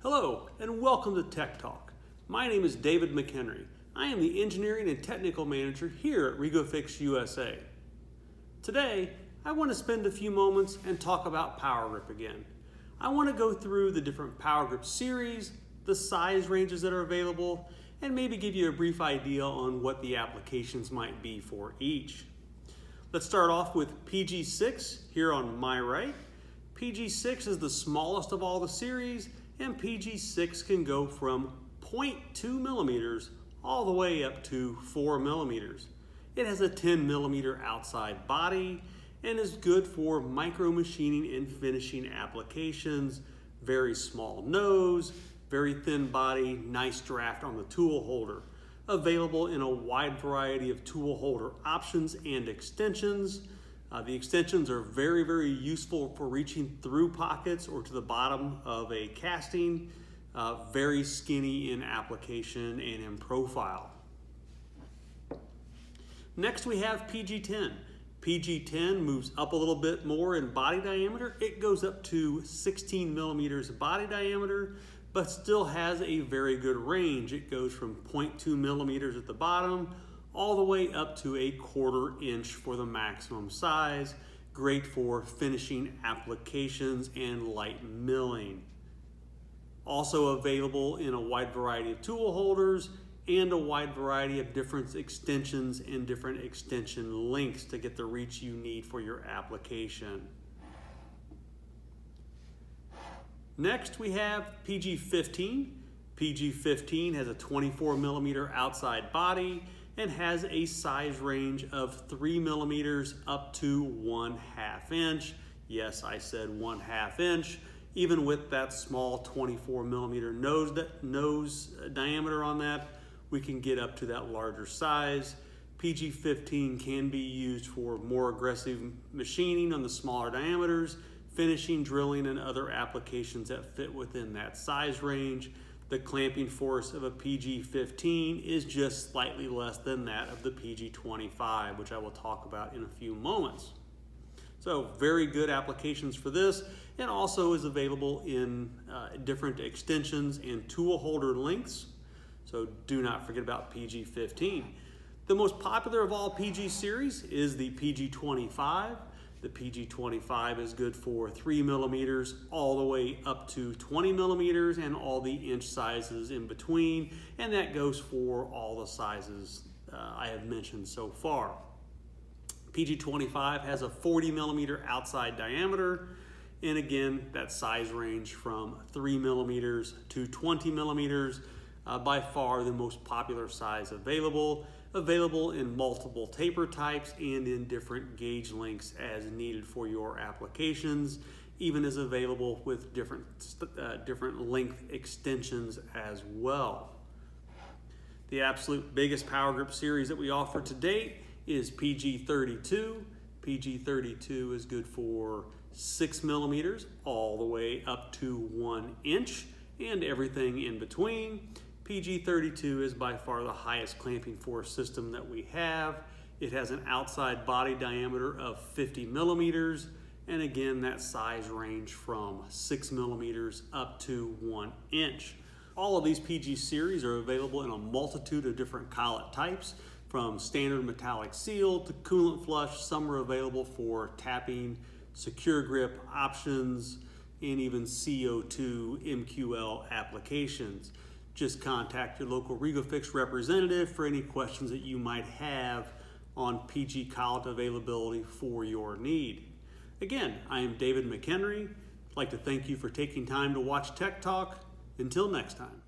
Hello and welcome to Tech Talk. My name is David McHenry. I am the Engineering and Technical Manager here at REGO-FIX USA. Today, I want to spend a few moments and talk about Power Grip again. I want to go through the different Power Grip series, the size ranges that are available, and maybe give you a brief idea on what the applications might be for each. Let's start off with PG6 here on my right. PG6 is the smallest of all the series, and PG6 can go from 0.2 millimeters all the way up to 4 millimeters. It has a 10 millimeter outside body and is good for micro machining and finishing applications. Very small nose, very thin body, nice draft on the tool holder. Available in a wide variety of tool holder options and extensions. The extensions are very, very useful for reaching through pockets or to the bottom of a casting. Very skinny in application and in profile. Next we have PG10. PG10 moves up a little bit more in body diameter. It goes up to 16 millimeters body diameter, but still has a very good range. It goes from 0.2 millimeters at the bottom all the way up to a 1/4 inch for the maximum size. Great for finishing applications and light milling. Also available in a wide variety of tool holders and a wide variety of different extensions and different extension lengths to get the reach you need for your application. Next we have PG15. PG15 has a 24 millimeter outside body and has a size range of 3 millimeters up to 1/2 inch. Yes, I said 1/2 inch. Even with that small 24 millimeter nose diameter on that, we can get up to that larger size. PG15 can be used for more aggressive machining on the smaller diameters, finishing, drilling, and other applications that fit within that size range. The clamping force of a PG15 is just slightly less than that of the PG25, which I will talk about in a few moments. So very good applications for this, and also is available in different extensions and tool holder lengths. So do not forget about PG15. The most popular of all PG series is the PG25. The PG25 is good for 3 millimeters all the way up to 20 millimeters and all the inch sizes in between, and that goes for all the sizes I have mentioned so far. PG25 has a 40 millimeter outside diameter, and again, that size range from 3 millimeters to 20 millimeters, by far the most popular size available. Available in multiple taper types and in different gauge lengths as needed for your applications, even is available with different length extensions as well. The absolute biggest Power Grip series that we offer to date is PG32. PG32 is good for 6 millimeters all the way up to 1 inch and everything in between. PG32 is by far the highest clamping force system that we have. It has an outside body diameter of 50 millimeters, and again, that size range from 6 millimeters up to 1 inch. All of these PG series are available in a multitude of different collet types, from standard metallic seal to coolant flush. Some are available for tapping, secure grip options, and even CO2 MQL applications. Just contact your local REGO-FIX representative for any questions that you might have on PG collet availability for your need. Again, I am David McHenry. I'd like to thank you for taking time to watch Tech Talk. Until next time.